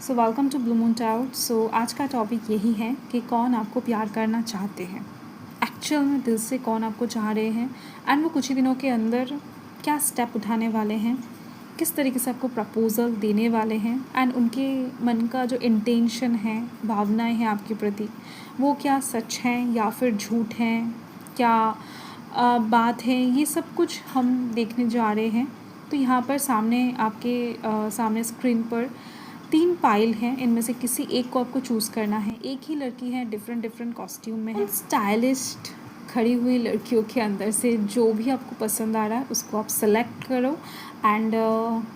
So welcome to blue moon टाउट। So आज का टॉपिक यही है कि कौन आपको प्यार करना चाहते हैं, एक्चुअल में दिल से कौन आपको चाह रहे हैं एंड वो कुछ ही दिनों के अंदर क्या स्टेप उठाने वाले हैं, किस तरीके से आपको प्रपोज़ल देने वाले हैं एंड उनके मन का जो इंटेंशन है, भावनाएं हैं आपके प्रति, वो क्या सच हैं या फिर झूठ हैं, क्या बात है, ये सब कुछ हम देखने जा रहे हैं। तो यहाँ पर सामने आपके सामने स्क्रीन पर 3 पाइल हैं, इनमें से किसी एक को आपको चूज़ करना है। एक ही लड़की है, डिफरेंट कॉस्ट्यूम में है। स्टाइलिस्ट खड़ी हुई लड़कियों के अंदर से जो भी आपको पसंद आ रहा है उसको आप सेलेक्ट करो एंड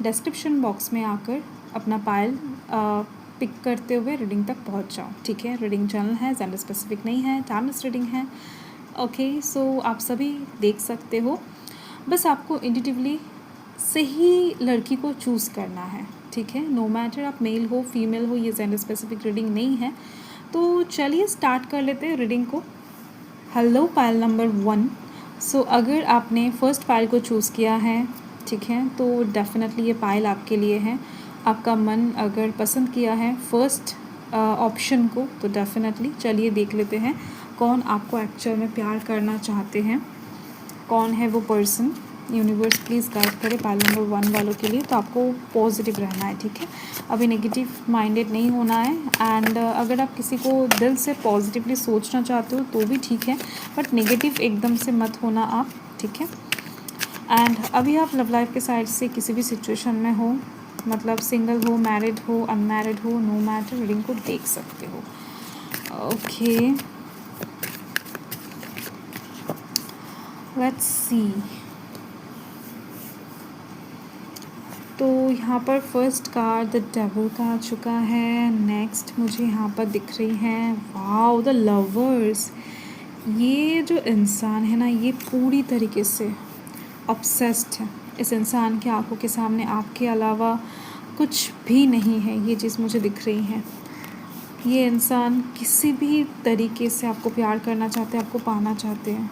डिस्क्रिप्शन बॉक्स में आकर अपना पाइल पिक करते हुए रीडिंग तक पहुंच जाओ। ठीक है, रीडिंग जनरल है, जेंडर स्पेसिफिक नहीं है, टाइमलेस रीडिंग है। ओके, सो आप सभी देख सकते हो। बस आपको इंडिविजुअली सही लड़की को चूज़ करना है। ठीक है, नो मैटर आप मेल हो फीमेल हो, ये जेंडर स्पेसिफिक रीडिंग नहीं है। तो चलिए स्टार्ट कर लेते हैं रीडिंग को। Hello pile number 1। सो अगर आपने फर्स्ट पाइल को चूज़ किया है, ठीक है, तो डेफिनेटली ये पाइल आपके लिए है। आपका मन अगर पसंद किया है फर्स्ट ऑप्शन को, तो डेफिनेटली चलिए देख लेते हैं कौन आपको एक्चुअल में प्यार करना चाहते हैं, कौन है वो पर्सन। यूनिवर्स प्लीज़ गाइड करे पाइल नंबर 1 वालों के लिए। तो आपको पॉजिटिव रहना है, ठीक है, अभी नेगेटिव माइंडेड नहीं होना है। एंड अगर आप किसी को दिल से पॉजिटिवली सोचना चाहते हो तो भी ठीक है, बट नेगेटिव एकदम से मत होना आप, ठीक है। एंड अभी आप लव लाइफ के साइड से किसी भी सिचुएशन में हो, मतलब सिंगल हो, मैरिड हो, अनमैरिड हो, नो मैटर, रीडिंग को देख सकते हो। Okay, let's see. तो यहाँ पर फर्स्ट कार्ड द डेविल का आ चुका है। नेक्स्ट मुझे यहाँ पर दिख रही हैं वाओ द लवर्स। ये जो इंसान है ना, ये पूरी तरीके से ऑब्सेस्ड है। इस इंसान के आंखों के सामने आपके अलावा कुछ भी नहीं है, ये चीज़ मुझे दिख रही है। ये इंसान किसी भी तरीके से आपको प्यार करना चाहते हैं, आपको पाना चाहते हैं,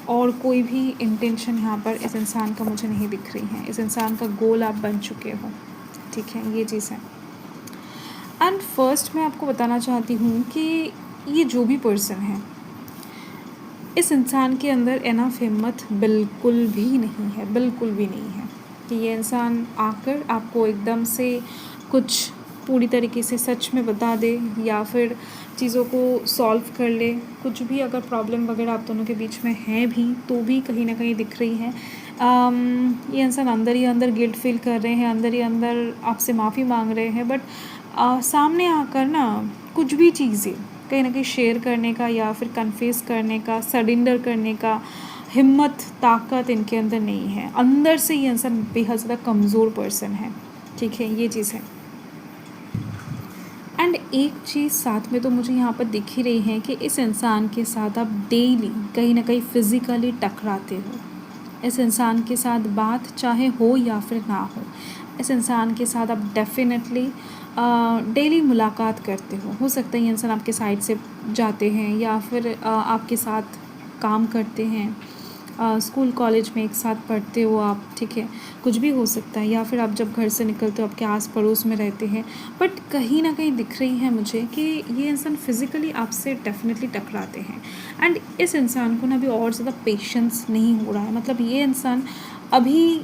और कोई भी इंटेंशन यहाँ पर इस इंसान का मुझे नहीं दिख रही है। इस इंसान का गोल आप बन चुके हो, ठीक है, ये चीज़ है। एंड फर्स्ट मैं आपको बताना चाहती हूँ कि ये जो भी पर्सन है, इस इंसान के अंदर एनफ हिम्मत बिल्कुल भी नहीं है, बिल्कुल भी नहीं है कि ये इंसान आकर आपको एकदम से कुछ पूरी तरीके से सच में बता दे या फिर चीज़ों को सॉल्व कर ले। कुछ भी अगर प्रॉब्लम वगैरह आप दोनों के बीच में है भी, तो भी कहीं ना कहीं दिख रही है। ये इंसान अंदर ही अंदर गिल्ट फील कर रहे हैं, अंदर ही अंदर आपसे माफ़ी मांग रहे हैं, बट सामने आकर ना कुछ भी चीज़ें कहीं ना कहीं शेयर करने का या फिर कन्फेस करने का, सरेंडर करने का हिम्मत, ताकत इनके अंदर नहीं है। अंदर से ये इंसान बेहद ज़्यादा कमज़ोर पर्सन है, ठीक है, ये चीज़ है। एंड एक चीज़ साथ में तो मुझे यहाँ पर दिख ही रही है कि इस इंसान के साथ आप डेली कहीं ना कहीं फ़िज़िकली टकराते हो। इस इंसान के साथ बात चाहे हो या फिर ना हो, इस इंसान के साथ आप डेफिनेटली डेली मुलाकात करते हो सकता है ये इंसान आपके साइड से जाते हैं या फिर आपके साथ काम करते हैं, स्कूल कॉलेज में एक साथ पढ़ते हो आप, ठीक है, कुछ भी हो सकता है, या फिर आप जब घर से निकलते हो आपके आस पड़ोस में रहते हैं, बट कहीं ना कहीं दिख रही है मुझे कि ये इंसान फिज़िकली आपसे डेफिनेटली टकराते हैं। एंड इस इंसान को ना अभी और ज़्यादा पेशेंस नहीं हो रहा है। मतलब ये इंसान अभी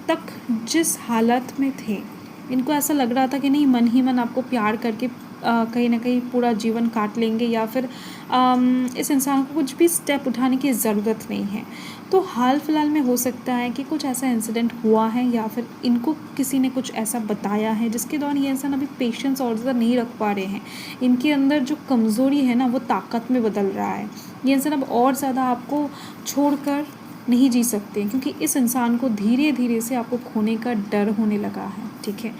तक जिस हालत में थे, इनको ऐसा लग रहा था कि नहीं, मन ही मन आपको प्यार करके कहीं ना कहीं पूरा जीवन काट लेंगे, या फिर इस इंसान को कुछ भी स्टेप उठाने की ज़रूरत नहीं है। तो हाल फिलहाल में हो सकता है कि कुछ ऐसा इंसिडेंट हुआ है या फिर इनको किसी ने कुछ ऐसा बताया है जिसके दौरान ये इंसान अभी पेशेंस और ज़्यादा नहीं रख पा रहे हैं। इनके अंदर जो कमज़ोरी है ना, वो ताकत में बदल रहा है। ये इंसान अब और ज़्यादा आपको छोड़कर नहीं जी सकते, क्योंकि इस इंसान को धीरे धीरे से आपको खोने का डर होने लगा है, ठीक है।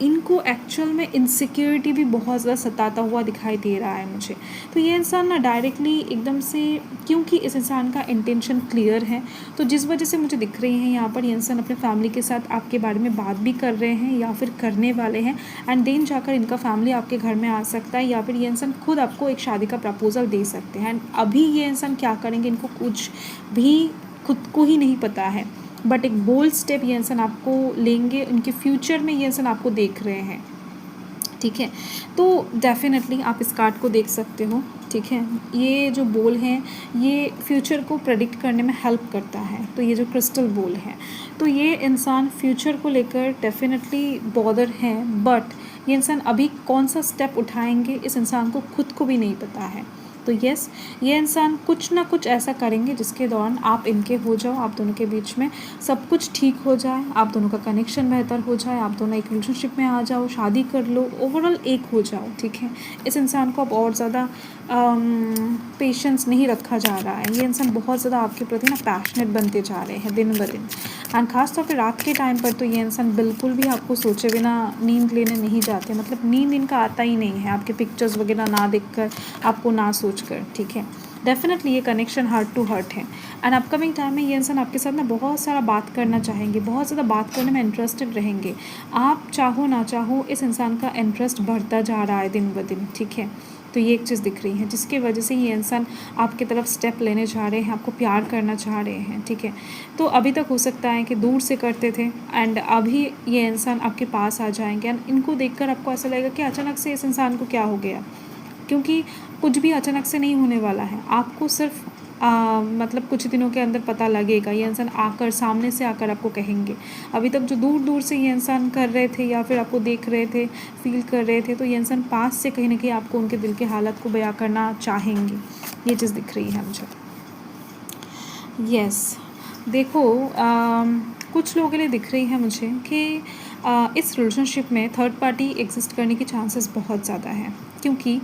इनको एक्चुअल में इनसिक्योरिटी भी बहुत ज़्यादा सताता हुआ दिखाई दे रहा है मुझे। तो ये इंसान ना डायरेक्टली एकदम से, क्योंकि इस इंसान का इंटेंशन क्लियर है, तो जिस वजह से मुझे दिख रही हैं यहाँ पर ये इंसान अपने फैमिली के साथ आपके बारे में बात भी कर रहे हैं या फिर करने वाले हैं, एंड देन जाकर इनका फैमिली आपके घर में आ सकता है, या फिर ये इंसान खुद आपको एक शादी का प्रपोज़ल दे सकते हैं। एंड अभी ये इंसान क्या करेंगे इनको कुछ भी खुद को ही नहीं पता है, बट एक बोल्ड स्टेप ये इंसान आपको लेंगे, उनके फ्यूचर में ये इंसान आपको देख रहे हैं। ठीक है। तो डेफ़िनेटली आप इस कार्ड को देख सकते हो, ठीक है। ये जो बॉल है ये फ्यूचर को प्रेडिक्ट करने में हेल्प करता है। तो ये जो क्रिस्टल बॉल है, तो ये इंसान फ्यूचर को लेकर डेफ़िनेटली बॉदर है, बट ये इंसान अभी कौन सा स्टेप उठाएंगे इस इंसान को खुद को भी नहीं पता है। तो यस, ये इंसान कुछ ना कुछ ऐसा करेंगे जिसके दौरान आप इनके हो जाओ, आप दोनों के बीच में सब कुछ ठीक हो जाए, आप दोनों का कनेक्शन बेहतर हो जाए, आप दोनों एक रिलेशनशिप में आ जाओ, शादी कर लो, ओवरऑल एक हो जाओ, ठीक है। इस इंसान को अब और ज़्यादा पेशेंस नहीं रखा जा रहा है। ये इंसान बहुत ज़्यादा आपके प्रति ना पैशनेट बनते जा रहे हैं दिन ब दिन, एंड ख़ास तौर पे रात के टाइम पर तो ये इंसान बिल्कुल भी आपको सोचे बिना नींद लेने नहीं जाते, मतलब नींद इनका आता ही नहीं है आपके पिक्चर्स वगैरह ना देखकर, आपको ना सोचकर, ठीक है। डेफिनेटली ये कनेक्शन हार्ट टू हार्ट है, एंड अपकमिंग टाइम में ये इंसान आपके साथ ना बहुत सारा बात करना चाहेंगे, बहुत ज़्यादा बात करने में इंटरेस्टेड रहेंगे। आप चाहो ना चाहो इस इंसान का इंटरेस्ट बढ़ता जा रहा है दिन ब दिन, ठीक है। तो ये एक चीज़ दिख रही है जिसकी वजह से ये इंसान आपकी तरफ स्टेप लेने जा रहे हैं, आपको प्यार करना चाह रहे हैं, ठीक है। तो अभी तक हो सकता है कि दूर से करते थे, एंड अभी ये इंसान आपके पास आ जाएंगे, एंड इनको देखकर आपको ऐसा लगेगा कि अचानक से इस इंसान को क्या हो गया, क्योंकि कुछ भी अचानक से नहीं होने वाला है। आपको सिर्फ मतलब कुछ दिनों के अंदर पता लगेगा, ये इंसान आकर सामने से आकर आपको कहेंगे। अभी तक जो दूर दूर से ये इंसान कर रहे थे या फिर आपको देख रहे थे, फील कर रहे थे, तो ये इंसान पास से कहीं ना कहीं आपको उनके दिल के हालत को बयां करना चाहेंगे। ये चीज़ दिख रही है मुझे। यस, देखो कुछ लोगों के लिए दिख रही है मुझे कि इस रिलेशनशिप में थर्ड पार्टी एग्जिस्ट करने की चांसेस बहुत ज़्यादा हैं, क्योंकि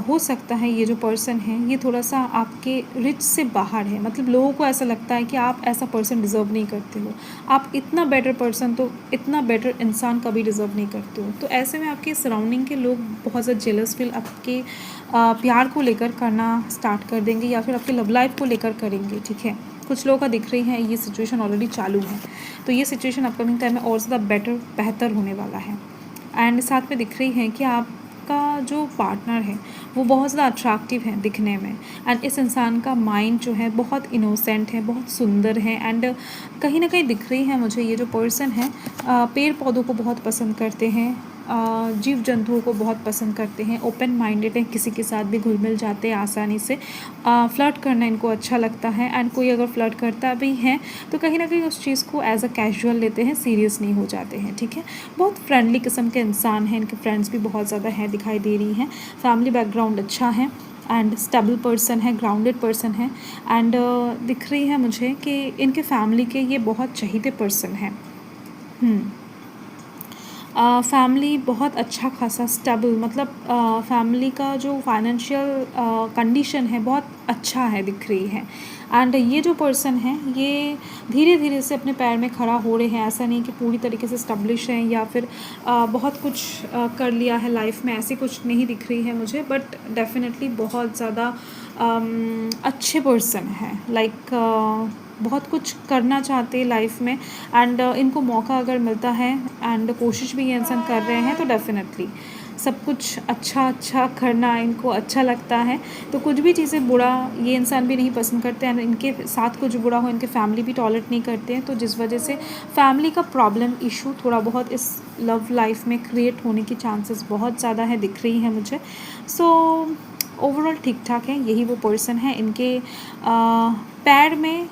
हो सकता है ये जो पर्सन है ये थोड़ा सा आपके रिच से बाहर है। मतलब लोगों को ऐसा लगता है कि आप ऐसा पर्सन डिज़र्व नहीं करते हो, आप इतना बेटर पर्सन, तो इतना बेटर इंसान कभी डिज़र्व नहीं करते हो। तो ऐसे में आपके सराउंडिंग के लोग बहुत ज़्यादा जेलस फील आपके प्यार को लेकर करना स्टार्ट कर देंगे, या फिर आपके लव लाइफ को लेकर करेंगे, ठीक है। कुछ लोगों का दिख रही है ये सिचुएशन ऑलरेडी चालू है, तो ये सिचुएशन अपकमिंग टाइम में और ज़्यादा बेहतर होने वाला है। एंड साथ में दिख रही है कि आपका जो पार्टनर है वो बहुत ज़्यादा अट्रैक्टिव है दिखने में, एंड इस इंसान का माइंड जो है बहुत इनोसेंट है, बहुत सुंदर है, एंड कहीं ना कहीं दिख रही है मुझे ये जो पर्सन है पेड़ पौधों को बहुत पसंद करते हैं, जीव जंतुओं को बहुत पसंद करते हैं, ओपन माइंडेड है, किसी के साथ भी घुल मिल जाते हैं आसानी से, फ्लर्ट करना इनको अच्छा लगता है, एंड कोई अगर फ्लर्ट करता भी है तो कहीं ना कहीं उस चीज़ को एज अ कैजुअल लेते हैं, सीरियस नहीं हो जाते हैं, ठीक है। बहुत फ्रेंडली किस्म के इंसान हैं, इनके फ्रेंड्स भी बहुत ज़्यादा हैं दिखाई दे रही हैं, फैमिली बैकग्राउंड अच्छा है, एंड स्टेबल पर्सन है, ग्राउंडेड पर्सन है, एंड दिख रही है मुझे कि इनके फैमिली के ये बहुत चहीते पर्सन हैं। फैमिली बहुत अच्छा खासा स्टेबल, मतलब फैमिली का जो फाइनेंशियल कंडीशन है बहुत अच्छा है दिख रही है, एंड ये जो पर्सन है ये धीरे धीरे से अपने पैर में खड़ा हो रहे हैं। ऐसा नहीं कि पूरी तरीके से स्टैब्लिश हैं या फिर बहुत कुछ कर लिया है लाइफ में, ऐसी कुछ नहीं दिख रही है मुझे, बट डेफिनेटली बहुत ज़्यादा अच्छे पर्सन हैं, लाइक बहुत कुछ करना चाहते हैं लाइफ में, एंड इनको मौका अगर मिलता है एंड कोशिश भी ये इंसान कर रहे हैं तो डेफिनेटली सब कुछ अच्छा करना इनको अच्छा लगता है। तो कुछ भी चीज़ें बुरा ये इंसान भी नहीं पसंद करते, एंड इनके साथ कुछ बुरा हो इनके फैमिली भी टॉलरेट नहीं करते हैं, तो जिस वजह से फैमिली का प्रॉब्लम इशू थोड़ा बहुत इस लव लाइफ में क्रिएट होने की चांसेस बहुत ज़्यादा है दिख रही है मुझे। सो ओवरऑल ठीक ठाक है, यही वो पर्सन है। इनके पैर में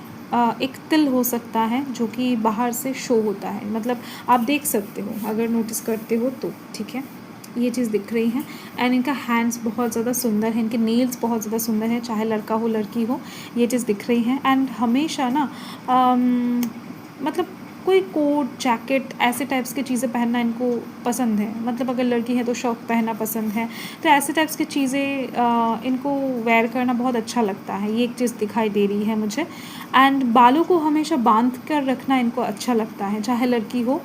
एक तिल हो सकता है जो कि बाहर से शो होता है, मतलब आप देख सकते हो अगर नोटिस करते हो तो, ठीक है। ये चीज़ दिख रही है, एंड इनका हैंड्स बहुत ज़्यादा सुंदर है, इनके नेल्स बहुत ज़्यादा सुंदर है, चाहे लड़का हो लड़की हो, ये चीज़ दिख रही है। एंड हमेशा ना मतलब कोई कोट जैकेट ऐसे टाइप्स की चीज़ें पहनना इनको पसंद है, मतलब अगर लड़की है तो शॉर्ट पहनना पसंद है, तो ऐसे टाइप्स की चीज़ें इनको वेयर करना बहुत अच्छा लगता है, ये एक चीज़ दिखाई दे रही है मुझे। एंड बालों को हमेशा बांध कर रखना इनको अच्छा लगता है, चाहे लड़की हो,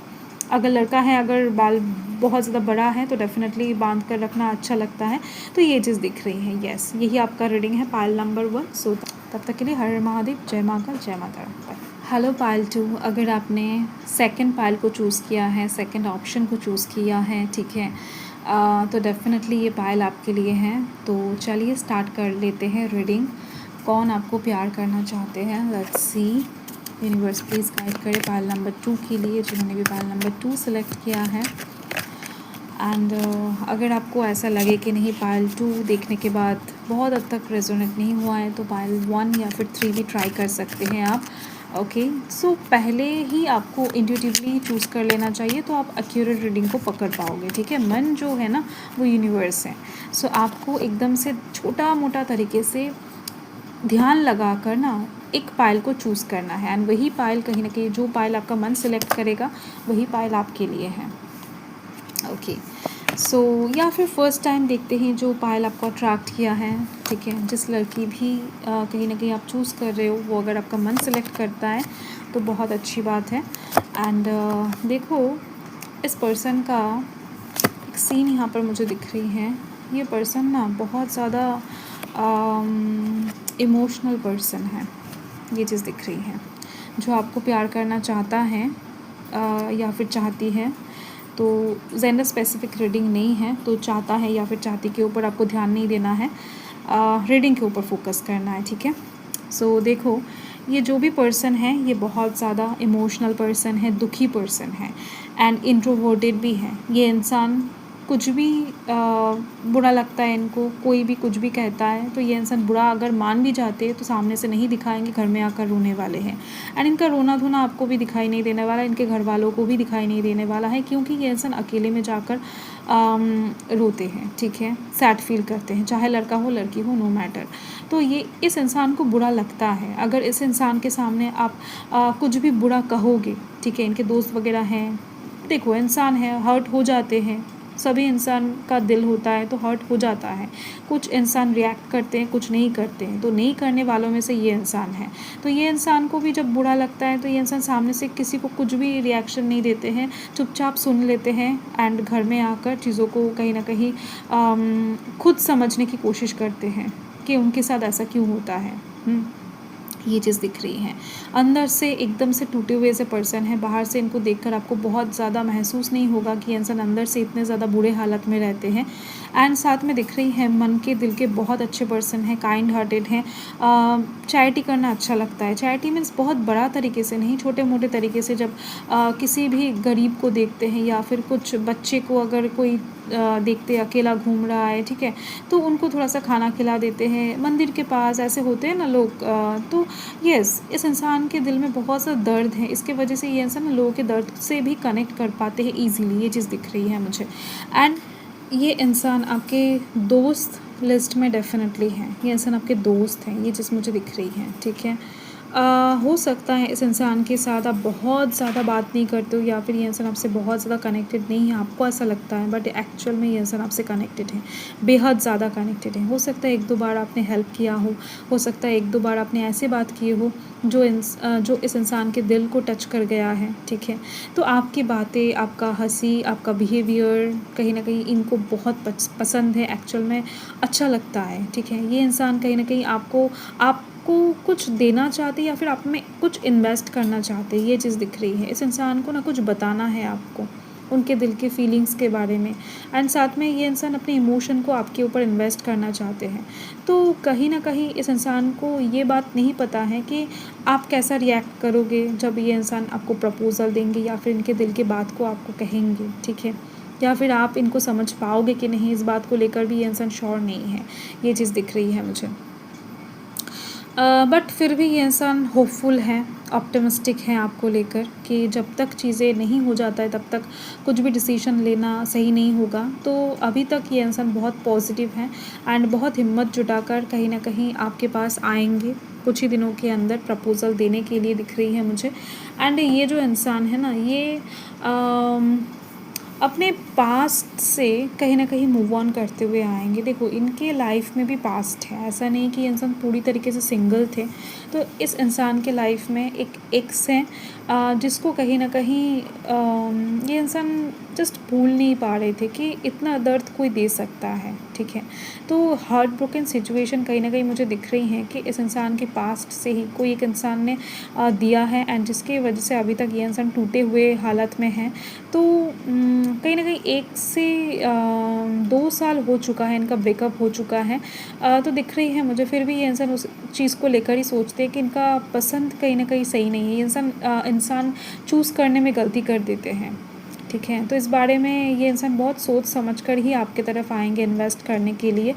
अगर लड़का है अगर बाल बहुत ज़्यादा बड़ा है तो डेफिनेटली बांध कर रखना अच्छा लगता है। तो ये चीज़ दिख रही है। यस, यही आपका रीडिंग है पायल नंबर 1। सो तब तक के लिए हर महादेव, जय महाकाल, जय माता दी। हेलो पायल 2, अगर आपने सेकंड पायल को चूज़ किया है, सेकंड ऑप्शन को चूज़ किया है, ठीक है, तो डेफिनेटली ये पायल आपके लिए है। तो चलिए स्टार्ट कर लेते हैं रीडिंग। कौन आपको प्यार करना चाहते हैं, let's see. Universe please guide करे पायल नंबर 2 के लिए, जिन्होंने भी पायल नंबर 2 सेलेक्ट किया है। एंड अगर आपको ऐसा लगे कि नहीं पायल 2 देखने के बाद बहुत हद तक रेजोनेट नहीं हुआ है तो पायल 1 या फिर 3 भी ट्राई कर सकते हैं आप। ओके, सो पहले ही आपको इंट्यूटिवली चूज़ कर लेना चाहिए तो आप एक्यूरेट रीडिंग को पकड़ पाओगे। ठीक है, मन जो है ना वो यूनिवर्स है। सो आपको एकदम से छोटा मोटा तरीके से ध्यान लगा कर ना एक पायल को चूज़ करना है, एंड वही पायल कहीं ना कहीं जो पायल आपका मन सेलेक्ट करेगा वही पायल आपके लिए है। ओके, सो या फिर फर्स्ट टाइम देखते हैं जो पायल आपको अट्रैक्ट किया है। ठीक है, जिस लड़की भी कहीं ना कहीं आप चूज़ कर रहे हो वो अगर आपका मन सेलेक्ट करता है तो बहुत अच्छी बात है। एंड देखो इस पर्सन का एक सीन यहाँ पर मुझे दिख रही है। ये पर्सन ना बहुत ज़्यादा इमोशनल पर्सन है, ये चीज़ दिख रही है। जो आपको प्यार करना चाहता है या फिर चाहती है, तो जेंडर स्पेसिफिक रीडिंग नहीं है, तो चाहता है या फिर चाहती के ऊपर आपको ध्यान नहीं देना है, रीडिंग के ऊपर फोकस करना है। ठीक है, सो देखो ये जो भी पर्सन है ये बहुत ज़्यादा इमोशनल पर्सन है, दुखी पर्सन है एंड इंट्रोवर्टेड भी है। ये इंसान कुछ भी बुरा लगता है इनको, कोई भी कुछ भी कहता है तो ये इंसान बुरा अगर मान भी जाते हैं तो सामने से नहीं दिखाएंगे, घर में आकर रोने वाले हैं। एंड इनका रोना धोना आपको भी दिखाई नहीं देने वाला, इनके घर वालों को भी दिखाई नहीं देने वाला है, क्योंकि ये इंसान अकेले में जाकर रोते हैं। ठीक है, सैड फील करते हैं, चाहे लड़का हो लड़की हो, नो मैटर। तो ये इस इंसान को बुरा लगता है अगर इस इंसान के सामने आप कुछ भी बुरा कहोगे। ठीक है, इनके दोस्त वगैरह हैं, देखो इंसान है, हर्ट हो जाते हैं, सभी इंसान का दिल होता है तो हर्ट हो जाता है। कुछ इंसान रिएक्ट करते हैं, कुछ नहीं करते हैं, तो नहीं करने वालों में से ये इंसान है। तो ये इंसान को भी जब बुरा लगता है तो ये इंसान सामने से किसी को कुछ भी रिएक्शन नहीं देते हैं, चुपचाप सुन लेते हैं एंड घर में आकर चीज़ों को कहीं ना कहीं खुद समझने की कोशिश करते हैं कि उनके साथ ऐसा क्यों होता है। ये चीज़ दिख रही है। अंदर से एकदम से टूटे हुए से पर्सन है, बाहर से इनको देखकर आपको बहुत ज़्यादा महसूस नहीं होगा कि इंसान अंदर से इतने ज़्यादा बुरे हालत में रहते हैं। एंड साथ में दिख रही है मन के दिल के बहुत अच्छे पर्सन हैं, काइंड हार्टेड हैं। चैरिटी करना अच्छा लगता है। चैरिटी मीन्स बहुत बड़ा तरीके से नहीं, छोटे मोटे तरीके से जब किसी भी गरीब को देखते हैं या फिर कुछ बच्चे को अगर कोई देखते अकेला घूम रहा है, ठीक है, तो उनको थोड़ा सा खाना खिला देते हैं। मंदिर के पास ऐसे होते हैं ना लोग, तो यस इस इंसान के दिल में बहुत सा दर्द है, इसके वजह से ये इंसान लोगों के दर्द से भी कनेक्ट कर पाते हैं ईजीली। ये चीज़ दिख रही है मुझे। एंड ये इंसान आपके दोस्त लिस्ट में डेफिनेटली है, ये इंसान आपके दोस्त हैं, ये चीज़ मुझे दिख रही है। ठीक है, हो सकता है इस इंसान के साथ आप बहुत ज़्यादा बात नहीं करते हो या फिर ये इंसान आपसे बहुत ज़्यादा कनेक्टेड नहीं है, आपको ऐसा लगता है, बट एक्चुअल में ये इंसान आपसे कनेक्टेड है, बेहद ज़्यादा कनेक्टेड है। हो सकता है 1-2 बार आपने हेल्प किया हो सकता है 1-2 बार आपने ऐसे बात की हो जो इस इंसान के दिल को टच कर गया है। ठीक है, तो आपकी बातें, आपका हंसी, आपका बिहेवियर कहीं ना कहीं इनको बहुत पसंद है, एक्चुअल में अच्छा लगता है। ठीक है, ये इंसान कहीं ना कहीं आपको कुछ देना चाहते या फिर आप में कुछ इन्वेस्ट करना चाहते, ये चीज़ दिख रही है। इस इंसान को ना कुछ बताना है आपको उनके दिल के फीलिंग्स के बारे में, एंड साथ में ये इंसान अपने इमोशन को आपके ऊपर इन्वेस्ट करना चाहते हैं। तो कहीं ना कहीं इस इंसान को ये बात नहीं पता है कि आप कैसा रिएक्ट करोगे जब ये इंसान आपको प्रपोज़ल देंगे या फिर इनके दिल की बात को आपको कहेंगे। ठीक है, या फिर आप इनको समझ पाओगे कि नहीं, इस बात को लेकर भी ये इंसान श्योर नहीं है। ये चीज़ दिख रही है मुझे। बट फिर भी ये इंसान होपफुल है, ऑप्टिमिस्टिक है आपको लेकर कि जब तक चीज़ें नहीं हो जाता है तब तक कुछ भी डिसीजन लेना सही नहीं होगा। तो अभी तक ये इंसान बहुत पॉजिटिव है एंड बहुत हिम्मत जुटाकर कहीं ना कहीं आपके पास आएंगे कुछ ही दिनों के अंदर प्रपोज़ल देने के लिए, दिख रही है मुझे। एंड ये जो इंसान है ना, ये अपने पास्ट से कहीं ना कहीं मूव ऑन करते हुए आएंगे। देखो इनके लाइफ में भी पास्ट है, ऐसा नहीं कि इंसान पूरी तरीके से सिंगल थे। तो इस इंसान के लाइफ में एक एक्स है जिसको कहीं ना कहीं ये इंसान जस्ट भूल नहीं पा रहे थे कि इतना दर्द कोई दे सकता है। ठीक है, तो हार्ट ब्रोकन सिचुएशन कहीं ना कहीं मुझे दिख रही है कि इस इंसान के पास्ट से ही कोई एक इंसान ने दिया है एंड जिसकी वजह से अभी तक ये इंसान टूटे हुए हालत में है। तो कहीं ना कहीं 1 से 2 साल हो चुका है, इनका ब्रेकअप हो चुका है। तो दिख रही है मुझे फिर भी ये इंसान उस चीज़ को लेकर ही सोचते हैं कि इनका पसंद कहीं ना कहीं सही नहीं है। ये इंसान चूज़ करने में गलती कर देते हैं। ठीक है। तो इस बारे में ये इंसान बहुत सोच समझ कर ही आपकी तरफ आएंगे इन्वेस्ट करने के लिए।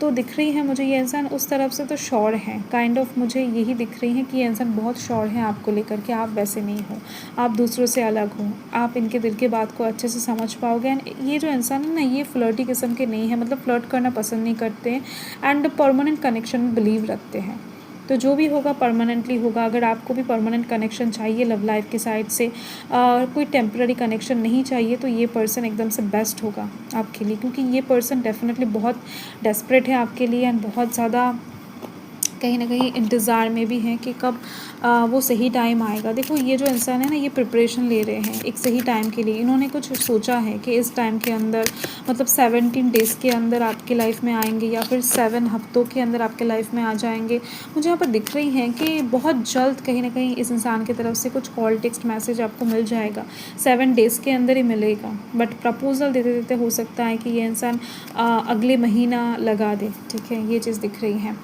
तो दिख रही है मुझे ये इंसान उस तरफ से तो श्योर है, काइंड ऑफ मुझे यही दिख रही है कि ये इंसान बहुत श्योर है आपको लेकर के। आप वैसे नहीं हो, आप दूसरों से अलग हो, आप इनके दिल की बात को अच्छे से समझ पाओगे। एंड ये जो इंसान है ना, ये फ्लर्टी किस्म के नहीं है, मतलब फ्लर्ट करना पसंद नहीं करते हैं एंड परमानेंट कनेक्शन में बिलीव रखते हैं। तो जो भी होगा परमानेंटली होगा। अगर आपको भी परमानेंट कनेक्शन चाहिए लव लाइफ की साइड से, कोई टेम्पररी कनेक्शन नहीं चाहिए, तो ये पर्सन एकदम से बेस्ट होगा आपके लिए, क्योंकि ये पर्सन डेफिनेटली बहुत डेस्परेट है आपके लिए एंड बहुत ज़्यादा कहीं ना कहीं इंतज़ार में भी हैं कि कब वो सही टाइम आएगा। देखो ये जो इंसान है ना, ये प्रिपरेशन ले रहे हैं एक सही टाइम के लिए। इन्होंने कुछ सोचा है कि इस टाइम के अंदर, मतलब 17 डेज़ के अंदर आपके लाइफ में आएंगे या फिर 7 हफ्तों के अंदर आपके लाइफ में आ जाएंगे। मुझे यहाँ पर दिख रही हैं कि बहुत जल्द कहीं ना कहीं इस इंसान की तरफ से कुछ कॉल टेक्स्ट मैसेज आपको मिल जाएगा। 7 डेज़ के अंदर ही मिलेगा, बट प्रपोजल देते देते हो सकता है कि ये इंसान अगले महीना लगा दे। ठीक है, ये चीज़ दिख रही है।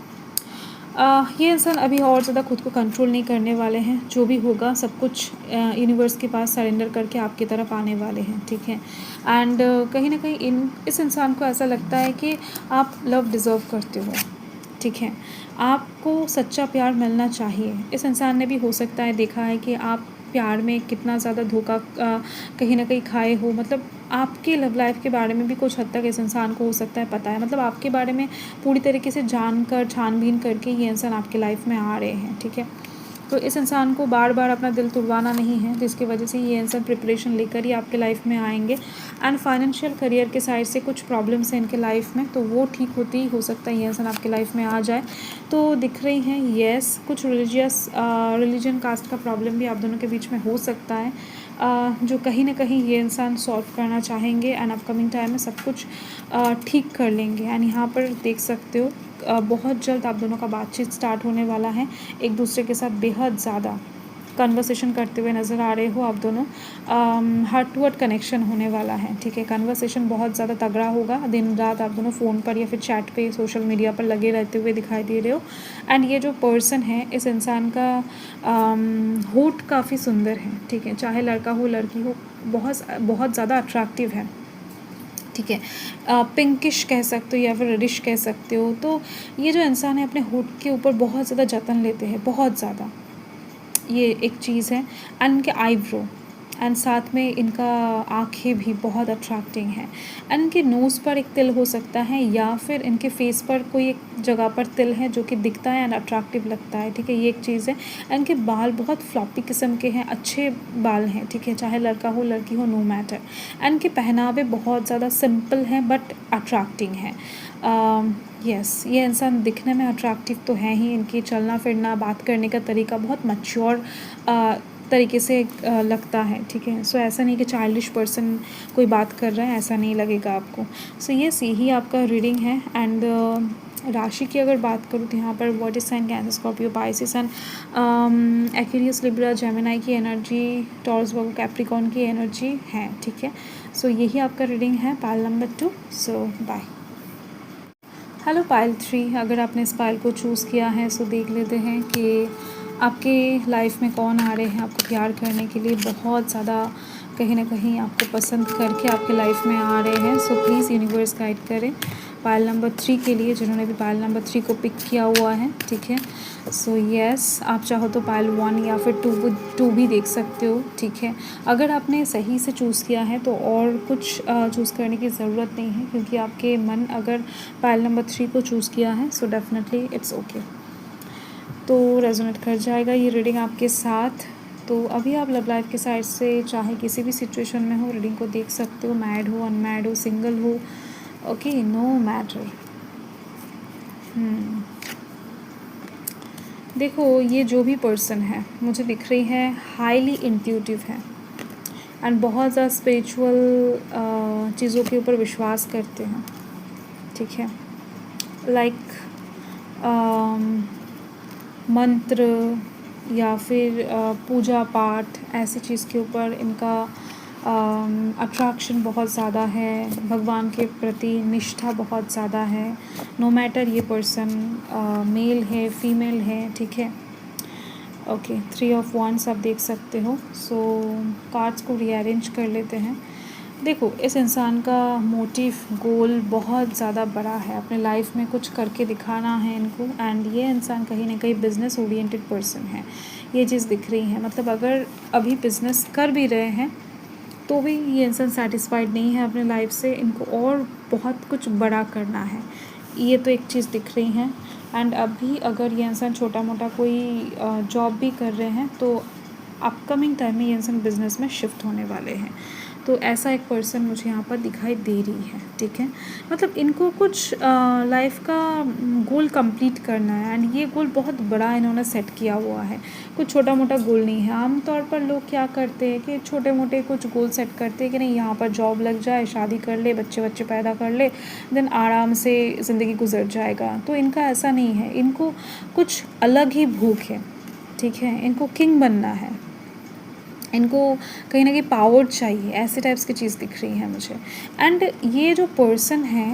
ये इंसान अभी और ज़्यादा खुद को कंट्रोल नहीं करने वाले हैं। जो भी होगा सब कुछ यूनिवर्स के पास सरेंडर करके आपकी तरफ आने वाले हैं। ठीक है। एंड कहीं ना कहीं इस इंसान को ऐसा लगता है कि आप लव डिज़र्व करते हो। ठीक है, आपको सच्चा प्यार मिलना चाहिए। इस इंसान ने भी हो सकता है देखा है कि आप प्यार में कितना ज़्यादा धोखा कहीं ना कहीं खाए हो। मतलब आपके लव लाइफ के बारे में भी कुछ हद तक इस इंसान को हो सकता है पता है। मतलब आपके बारे में पूरी तरीके से जानकर छानबीन करके ये इंसान आपके लाइफ में आ रहे हैं। ठीक है, तो इस इंसान को बार बार अपना दिल तुड़वाना नहीं है, जिसकी वजह से ये इंसान प्रिपरेशन लेकर ही आपके लाइफ में आएंगे। एंड फाइनेंशियल करियर के साइड से कुछ प्रॉब्लम्स हैं इनके लाइफ में, तो वो ठीक होती ही हो सकता है ये इंसान आपके लाइफ में आ जाए। तो दिख रही हैं येस, कुछ रिलीजन कास्ट का प्रॉब्लम भी आप दोनों के बीच में हो सकता है, जो कहीं ना कहीं ये इंसान सॉल्व करना चाहेंगे एंड अपकमिंग टाइम में सब कुछ ठीक कर लेंगे। एंड यहाँ पर देख सकते हो बहुत जल्द आप दोनों का बातचीत स्टार्ट होने वाला है। एक दूसरे के साथ बेहद ज़्यादा कन्वर्सेशन करते हुए नज़र आ रहे हो आप दोनों। हार्ट टू हार्ट कनेक्शन होने वाला है। ठीक है, कन्वर्सेशन बहुत ज़्यादा तगड़ा होगा। दिन रात आप दोनों फ़ोन पर या फिर चैट पे, सोशल मीडिया पर लगे रहते हुए दिखाई दे रहे हो। एंड ये जो पर्सन है, इस इंसान का होठ काफ़ी सुंदर है। ठीक है, चाहे लड़का हो लड़की हो, बहुत बहुत ज़्यादा अट्रैक्टिव है। ठीक है, पिंकिश कह सकते हो या फिर रेडिश कह सकते हो। तो ये जो इंसान है अपने होठ के ऊपर बहुत ज़्यादा जतन लेते हैं, बहुत ज़्यादा, ये एक चीज़ है। एंड इनके आईब्रो एंड साथ में इनका आँखें भी बहुत अट्रैक्टिंग हैं। एंड इनके नोज़ पर एक तिल हो सकता है या फिर इनके फेस पर कोई एक जगह पर तिल है जो कि दिखता है एंड अट्रैक्टिव लगता है। ठीक है, ये एक चीज़ है। एंड इनके बाल बहुत फ्लॉपी किस्म के हैं, अच्छे बाल हैं। ठीक है, चाहे लड़का हो लड़की हो, नो मैटर। एंड इनके पहनावे बहुत ज़्यादा सिंपल हैं बट अट्रैक्टिंग हैं। यस, ये इंसान दिखने में अट्रैक्टिव तो है ही। इनकी चलना फिरना, बात करने का तरीका बहुत मैच्योर तरीके से लगता है। ठीक है, सो ऐसा नहीं कि चाइल्डिश पर्सन कोई बात कर रहा है, ऐसा नहीं लगेगा आपको। सो ये यही आपका रीडिंग है। एंड राशि की अगर बात करूँ तो यहाँ पर water sign, cancer, Scorpio, Pisces and Aquarius, Libra, Gemini की एनर्जी, टॉरस, वर्गो, कैप्रिकॉर्न की एनर्जी है। ठीक है, सो यही आपका रीडिंग है pile number 2। So bye. Hello pile 3, अगर आपने इस पाइल को चूज़ किया है सो देख लेते हैं कि आपके लाइफ में कौन आ रहे हैं आपको प्यार करने के लिए। बहुत ज़्यादा कहीं ना कहीं आपको पसंद करके आपके लाइफ में आ रहे हैं। सो प्लीज़ यूनिवर्स गाइड करें पाइल नंबर 3 के लिए, जिन्होंने भी पाइल नंबर 3 को पिक किया हुआ है। ठीक है, सो येस, आप चाहो तो पाइल 1 या फिर 2 भी देख सकते हो। ठीक है, अगर आपने सही से चूज़ किया है तो और कुछ चूज़ करने की ज़रूरत नहीं है, क्योंकि आपके मन अगर पाइल नंबर 3 को चूज़ किया है सो डेफिनेटली इट्स ओके, तो रेजोनेट कर जाएगा ये रीडिंग आपके साथ। तो अभी आप लव लाइफ के साइड से चाहे किसी भी सिचुएशन में हो, रीडिंग को देख सकते हो। मैरिड हो, अनमैरिड हो, सिंगल हो, ओके, नो मैटर। देखो ये जो भी पर्सन है मुझे दिख रही है हाईली इंट्यूटिव है एंड बहुत ज़्यादा स्पिरिचुअल चीज़ों के ऊपर विश्वास करते हैं। ठीक है, लाइक मंत्र या फिर पूजा पाठ, ऐसी चीज़ के ऊपर इनका अट्रैक्शन बहुत ज़्यादा है। भगवान के प्रति निष्ठा बहुत ज़्यादा है, नो मैटर ये पर्सन मेल है फीमेल है। ठीक है, ओके, 3 ऑफ वांड्स आप देख सकते हो। सो कार्ड्स को रीअरेंज कर लेते हैं देखो, इस इंसान का मोटिव, गोल बहुत ज़्यादा बड़ा है, अपने लाइफ में कुछ करके दिखाना है इनको। एंड ये इंसान कहीं न कहीं बिज़नेस ओरिएंटेड पर्सन है, ये चीज़ दिख रही है। मतलब अगर अभी बिज़नेस कर भी रहे हैं तो भी ये इंसान सैटिस्फाइड नहीं है अपने लाइफ से, इनको और बहुत कुछ बड़ा करना है, ये तो एक चीज़ दिख रही है। एंड अभी अगर ये इंसान छोटा मोटा कोई जॉब भी कर रहे हैं तो अपकमिंग टाइम में ये इंसान बिज़नेस में शिफ्ट होने वाले हैं। तो ऐसा एक पर्सन मुझे यहाँ पर दिखाई दे रही है, ठीक है। मतलब इनको कुछ लाइफ का गोल कंप्लीट करना है एंड ये गोल बहुत बड़ा इन्होंने सेट किया हुआ है, कुछ छोटा मोटा गोल नहीं है। आमतौर पर लोग क्या करते हैं कि छोटे मोटे कुछ गोल सेट करते हैं कि नहीं यहाँ पर जॉब लग जाए, शादी कर ले, बच्चे बच्चे पैदा कर ले, देन आराम से ज़िंदगी गुजर जाएगा। तो इनका ऐसा नहीं है, इनको कुछ अलग ही भूख है, ठीक है। इनको किंग बनना है, इनको कहीं ना कहीं पावर चाहिए, ऐसे टाइप्स की चीज़ दिख रही है मुझे। एंड ये जो पर्सन है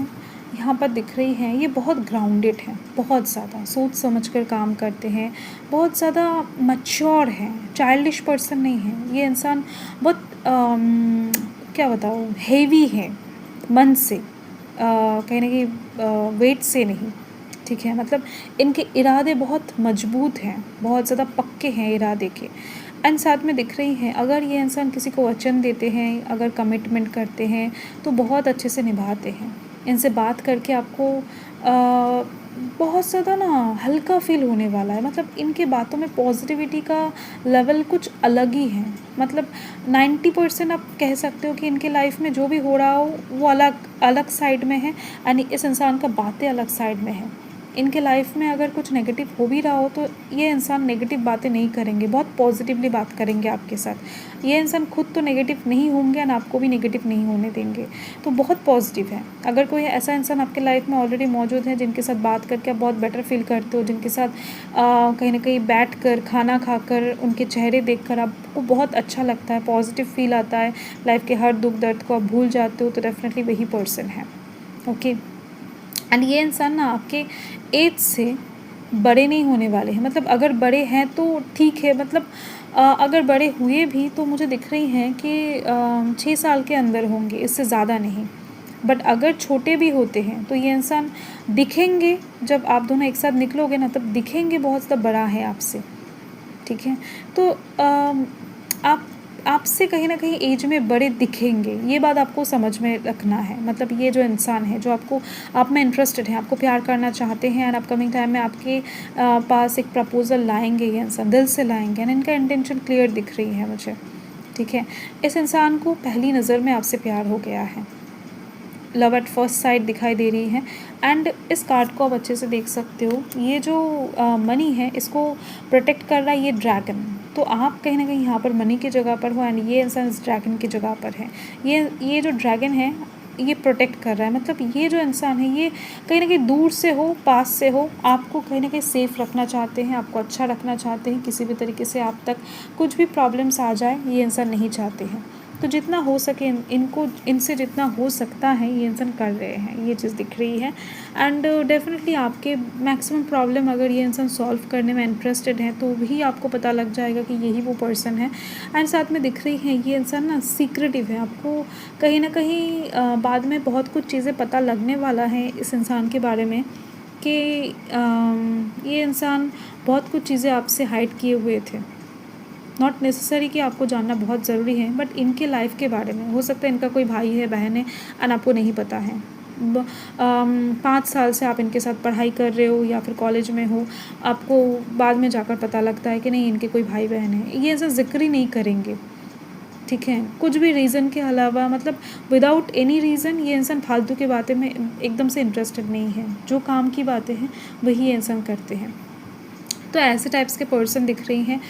यहाँ पर दिख रही है, ये बहुत ग्राउंडेड है, बहुत ज़्यादा सोच समझ कर काम करते हैं, बहुत ज़्यादा मैच्योर है, चाइल्डिश पर्सन नहीं है ये इंसान। बहुत क्या बताऊँ, हेवी है मन से, कहीं ना कहीं वेट से नहीं, ठीक है। मतलब इनके इरादे बहुत मजबूत हैं, बहुत ज़्यादा पक्के हैं इरादे के। एंड साथ में दिख रही हैं, अगर ये इंसान किसी को वचन देते हैं, अगर कमिटमेंट करते हैं तो बहुत अच्छे से निभाते हैं। इनसे बात करके आपको बहुत ज़्यादा ना हल्का फील होने वाला है। मतलब इनके बातों में पॉजिटिविटी का लेवल कुछ अलग ही है। मतलब 90% आप कह सकते हो कि इनके लाइफ में जो भी हो रहा हो वो अलग अलग साइड में है, यानी इस इंसान का बातें अलग साइड में है। इनके लाइफ में अगर कुछ नेगेटिव हो भी रहा हो तो ये इंसान नेगेटिव बातें नहीं करेंगे, बहुत पॉजिटिवली बात करेंगे आपके साथ। ये इंसान खुद तो नेगेटिव नहीं होंगे और आपको भी नेगेटिव नहीं होने देंगे, तो बहुत पॉजिटिव है। अगर कोई ऐसा इंसान आपके लाइफ में ऑलरेडी मौजूद है जिनके साथ बात करके आप बहुत बेटर फील करते हो, जिनके साथ कहीं ना कहीं बैठ कर खाना खाकर उनके चेहरे देख कर आपको बहुत अच्छा लगता है, पॉजिटिव फील आता है, लाइफ के हर दुख दर्द को आप भूल जाते हो, तो डेफिनेटली वही पर्सन है, ओके। एंड ये इंसान ना आपके एज से बड़े नहीं होने वाले हैं। मतलब अगर बड़े हैं तो ठीक है, मतलब अगर बड़े हुए भी तो मुझे दिख रही हैं कि 6 साल के अंदर होंगे, इससे ज़्यादा नहीं। बट अगर छोटे भी होते हैं तो ये इंसान दिखेंगे, जब आप दोनों एक साथ निकलोगे ना तब दिखेंगे बहुत ज़्यादा बड़ा है आपसे, ठीक है। तो आप आपसे कहीं ना कहीं एज में बड़े दिखेंगे, ये बात आपको समझ में रखना है। मतलब ये जो इंसान है जो आपको आप में इंटरेस्टेड है, आपको प्यार करना चाहते हैं, एंड अपकमिंग टाइम में आपके पास एक प्रपोज़ल लाएंगे, ये इंसान दिल से लाएंगे, एंड इनका इंटेंशन क्लियर दिख रही है मुझे, ठीक है। इस इंसान को पहली नज़र में आपसे प्यार हो गया है, लव एट फर्स्ट साइट दिखाई दे रही है। एंड इस कार्ड को आप अच्छे से देख सकते हो, ये जो मनी है इसको प्रोटेक्ट कर रहा है ये ड्रैगन। तो आप कहीं ना कहीं यहाँ पर मनी की जगह पर हो एंड ये इंसान इस ड्रैगन की जगह पर है। ये जो ड्रैगन है ये प्रोटेक्ट कर रहा है। मतलब ये जो इंसान है ये कहीं ना कहीं दूर से हो पास से हो, आपको कहीं ना कहीं सेफ़ रखना चाहते हैं, आपको अच्छा रखना चाहते हैं, किसी भी तरीके से आप तक कुछ भी प्रॉब्लम्स आ जाए ये इंसान नहीं चाहते हैं। तो जितना हो सके इनको, इनसे जितना हो सकता है ये इंसान कर रहे हैं, ये चीज़ दिख रही है। एंड डेफिनेटली आपके मैक्सिमम प्रॉब्लम अगर ये इंसान सॉल्व करने में इंटरेस्टेड है तो भी आपको पता लग जाएगा कि यही वो पर्सन है। एंड साथ में दिख रही है ये इंसान ना सीक्रेटिव है, आपको कहीं ना कहीं बाद में बहुत कुछ चीज़ें पता लगने वाला है इस इंसान के बारे में कि ये इंसान बहुत कुछ चीज़ें आपसे हाइड किए हुए थे। नॉट नेसेसरी कि आपको जानना बहुत ज़रूरी है, बट इनके लाइफ के बारे में हो सकता है इनका कोई भाई है, बहन है, एंड आपको नहीं पता है। 5 साल से आप इनके साथ पढ़ाई कर रहे हो या फिर कॉलेज में हो, आपको बाद में जाकर पता लगता है कि नहीं इनके कोई भाई बहन है। ये ऐसा जिक्र ही नहीं करेंगे, ठीक है, कुछ भी रीज़न के अलावा। मतलब विदाउट एनी रीज़न ये इंसान फालतू की बातें में एकदम से इंटरेस्टेड नहीं है, जो काम की बातें हैं वही ये इंसान करते हैं। तो ऐसे टाइप्स के पर्सन दिख रही हैं।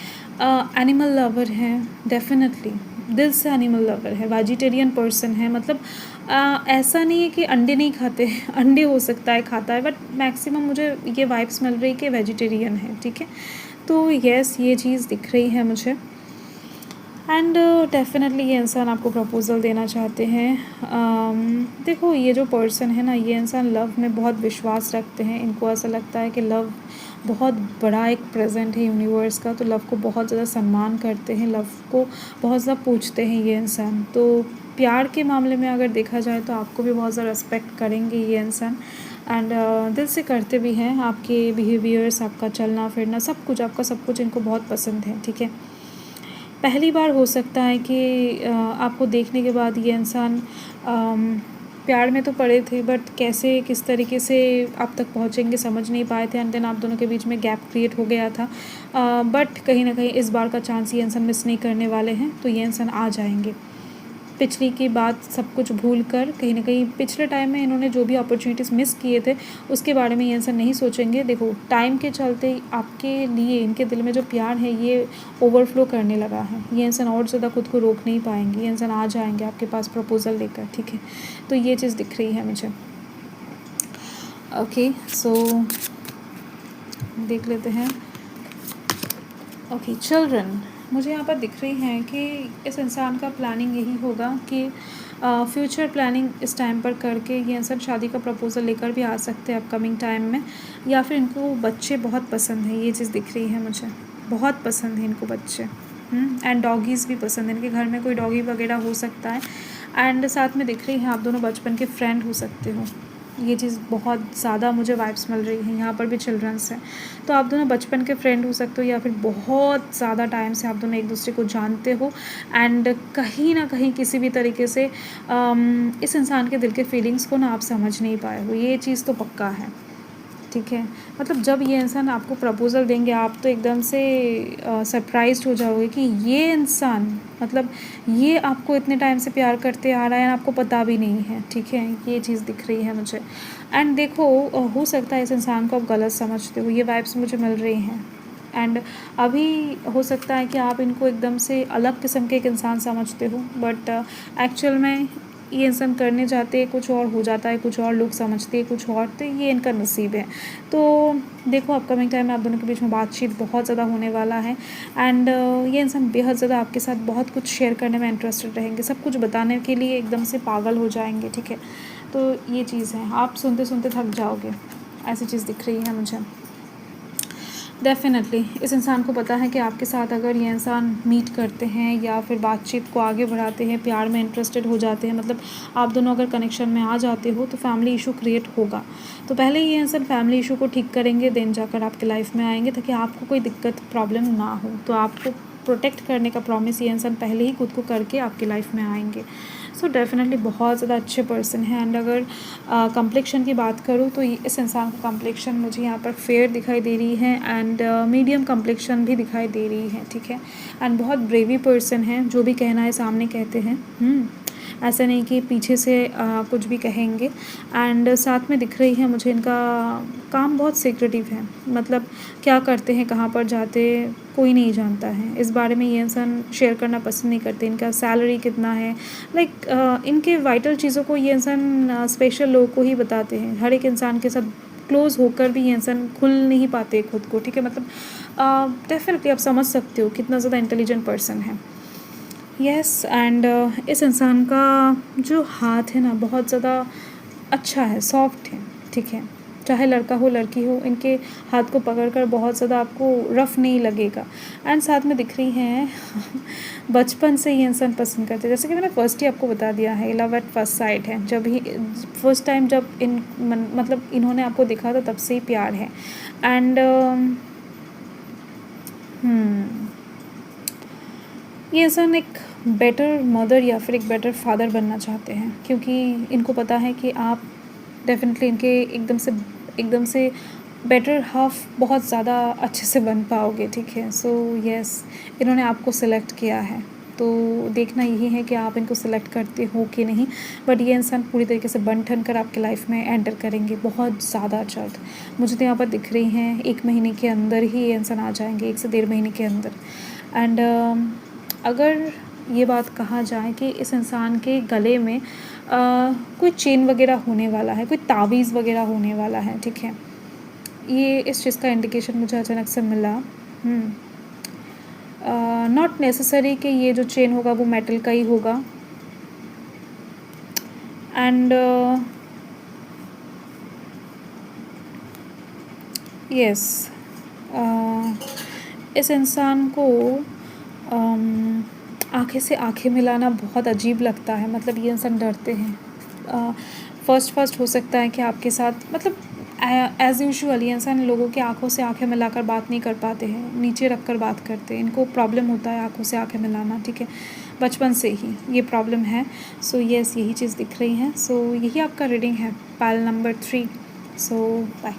एनिमल लवर हैं, डेफिनेटली दिल से एनिमल लवर है, वेजिटेरियन पर्सन है। मतलब ऐसा नहीं है कि अंडे नहीं खाते अंडे हो सकता है खाता है, बट मैक्सिमम मुझे ये वाइब्स मिल रही कि वेजिटेरियन है, ठीक है। तो यस ये चीज़ दिख रही है मुझे। एंड डेफिनेटली ये इंसान आपको प्रपोज़ल देना चाहते हैं। देखो ये जो पर्सन है ना, ये इंसान लव में बहुत विश्वास रखते हैं। इनको ऐसा लगता है कि लव बहुत बड़ा एक प्रेजेंट है यूनिवर्स का, तो लव को बहुत ज़्यादा सम्मान करते हैं, लव को बहुत ज़्यादा पूछते हैं ये इंसान। तो प्यार के मामले में अगर देखा जाए तो आपको भी बहुत ज़्यादा रिस्पेक्ट करेंगे ये इंसान, एंड दिल से करते भी हैं। आपके बिहेवियर्स, आपका चलना फिरना, सब कुछ, आपका सब कुछ इनको बहुत पसंद है, ठीक है। पहली बार हो सकता है कि आपको देखने के बाद ये इंसान प्यार में तो पड़े थे, बट कैसे किस तरीके से आप तक पहुँचेंगे समझ नहीं पाए थे, एंड देन आप दोनों के बीच में गैप क्रिएट हो गया था। बट कहीं ना कहीं इस बार का चांस ये इंसान मिस नहीं करने वाले हैं, तो ये इंसान आ जाएंगे। पिछली की बात सब कुछ भूल कर, कहीं ना कहीं पिछले टाइम में इन्होंने जो भी अपॉर्चुनिटीज़ मिस किए थे उसके बारे में ये इंसान नहीं सोचेंगे। देखो, टाइम के चलते आपके लिए इनके दिल में जो प्यार है ये ओवरफ्लो करने लगा है। ये इंसान और ज़्यादा खुद को रोक नहीं पाएंगे, ये इंसान आ जाएंगे आपके पास प्रपोज़ल लेकर, ठीक है। तो ये चीज़ दिख रही है मुझे। ओके, सो देख लेते हैं। ओके, चिल्ड्रन, मुझे यहाँ पर दिख रही हैं कि इस इंसान का प्लानिंग यही होगा कि फ्यूचर प्लानिंग इस टाइम पर करके ये इंसान शादी का प्रपोज़ल लेकर भी आ सकते हैं अपकमिंग टाइम में, या फिर इनको बच्चे बहुत पसंद है, ये चीज़ दिख रही है मुझे। बहुत पसंद है इनको बच्चे, एंड डॉगीज़ भी पसंद है। इनके घर में कोई डॉगी वगैरह हो सकता है, एंड साथ में दिख रही है आप दोनों बचपन के फ्रेंड हो सकते हो। ये चीज़ बहुत ज़्यादा मुझे वाइब्स मिल रही है। यहाँ पर भी चिल्ड्रंस हैं, तो आप दोनों बचपन के फ्रेंड हो सकते हो, या फिर बहुत ज़्यादा टाइम से आप दोनों एक दूसरे को जानते हो, एंड कहीं ना कहीं किसी भी तरीके से इस इंसान के दिल के फीलिंग्स को ना आप समझ नहीं पाए हो, ये चीज़ तो पक्का है, ठीक है। मतलब जब ये इंसान आपको प्रपोज़ल देंगे आप तो एकदम से सरप्राइज्ड हो जाओगे कि ये इंसान, मतलब ये आपको इतने टाइम से प्यार करते आ रहा है, आपको पता भी नहीं है, ठीक है। ये चीज़ दिख रही है मुझे। एंड देखो, हो सकता है इस इंसान को आप गलत समझते हो, ये वाइब्स मुझे मिल रही हैं। एंड अभी हो सकता है कि आप इनको एकदम से अलग किस्म के एक इंसान समझते हो, बट एक्चुअल में ये इंसान करने जाते हैं कुछ और हो जाता है, कुछ और लोग समझते हैं कुछ और, तो ये इनका नसीब है। तो देखो, अपकमिंग टाइम में आप दोनों के बीच में बातचीत बहुत ज़्यादा होने वाला है, एंड ये इंसान बेहद ज़्यादा आपके साथ बहुत कुछ शेयर करने में इंटरेस्टेड रहेंगे, सब कुछ बताने के लिए एकदम से पागल हो जाएंगे, ठीक है। तो ये चीज़ है, आप सुनते सुनते थक जाओगे, ऐसी चीज़ दिख रही है मुझे। डेफ़िनेटली इस इंसान को पता है कि आपके साथ अगर ये इंसान मीट करते हैं या फिर बातचीत को आगे बढ़ाते हैं, प्यार में इंटरेस्टेड हो जाते हैं, मतलब आप दोनों अगर कनेक्शन में आ जाते हो तो फैमिली इशू क्रिएट होगा। तो पहले ये इंसान फैमिली इशू को ठीक करेंगे, देन जाकर आपके लाइफ में आएंगे, ताकि आपको कोई दिक्कत प्रॉब्लम ना हो। तो आपको प्रोटेक्ट करने का प्रॉमिस ये इंसान पहले ही खुद को करके आपकी लाइफ में आएंगे। सो डेफिनेटली बहुत ज़्यादा अच्छे पर्सन हैं। एंड अगर कम्प्लेक्शन की बात करूँ तो इस इंसान का कम्प्लेक्शन मुझे यहाँ पर फेयर दिखाई दे रही है, एंड मीडियम कम्प्लेक्शन भी दिखाई दे रही है, ठीक है। एंड बहुत ब्रेवी पर्सन है, जो भी कहना है सामने कहते हैं, ऐसा नहीं कि पीछे से कुछ भी कहेंगे। एंड साथ में दिख रही है मुझे इनका काम बहुत सीक्रेटिव है, मतलब क्या करते हैं, कहाँ पर जाते, कोई नहीं जानता है। इस बारे में ये इंसान शेयर करना पसंद नहीं करते। इनका सैलरी कितना है, लाइक इनके वाइटल चीज़ों को ये इंसान स्पेशल लोगों को ही बताते हैं। हर एक इंसान के साथ क्लोज होकर भी ये इंसान खुल नहीं पाते खुद को, ठीक है। मतलब डेफिनेटली आप समझ सकते हो कितना ज़्यादा इंटेलिजेंट पर्सन है। यस, एंड इस इंसान का जो हाथ है ना बहुत ज़्यादा अच्छा है, सॉफ्ट है, ठीक है। चाहे लड़का हो लड़की हो, इनके हाथ को पकड़कर बहुत ज़्यादा आपको रफ़ नहीं लगेगा। एंड साथ में दिख रही हैं बचपन से ये इंसान पसंद करते हैं, जैसे कि मैंने फर्स्ट ही आपको बता दिया है, लव एट फर्स्ट साइट है। जब ही फर्स्ट टाइम जब मतलब इन्होंने आपको देखा था तब से ही प्यार है। एंड ये इंसान एक बेटर मदर या फिर एक बेटर फादर बनना चाहते हैं, क्योंकि इनको पता है कि आप डेफिनेटली इनके एकदम से बेटर हाफ बहुत ज़्यादा अच्छे से बन पाओगे, ठीक है। सो यस, इन्होंने आपको सिलेक्ट किया है, तो देखना यही है कि आप इनको सिलेक्ट करते हो कि नहीं। बट ये इंसान पूरी तरीके से बन ठन कर आपके लाइफ में एंटर करेंगे बहुत ज़्यादा जल्द। मुझे तो यहाँ पर दिख रही हैं 1 महीने के अंदर ही ये इंसान आ जाएंगे, 1 से 1.5 महीने के अंदर। एंड अगर ये बात कहा जाए कि इस इंसान के गले में कोई चेन वगैरह होने वाला है, कोई तावीज़ वगैरह होने वाला है, ठीक है। ये इस चीज़ का इंडिकेशन मुझे अचानक से मिला। नॉट नेसेसरी कि ये जो चेन होगा वो मेटल का ही होगा। एंड यस, इस इंसान को आँखें से आँखें मिलाना बहुत अजीब लगता है, मतलब ये इंसान डरते हैं। फर्स्ट हो सकता है कि आपके साथ मतलब एज़ यूजुअल ये इंसान लोगों की आँखों से आँखें मिलाकर बात नहीं कर पाते हैं, नीचे रख कर बात करते हैं, इनको प्रॉब्लम होता है आँखों से आँखें मिलाना, ठीक है, बचपन से ही ये प्रॉब्लम है। सो यस, यही चीज़ दिख रही है। सो यही आपका रीडिंग है, पाइल नंबर 3। सो बाय।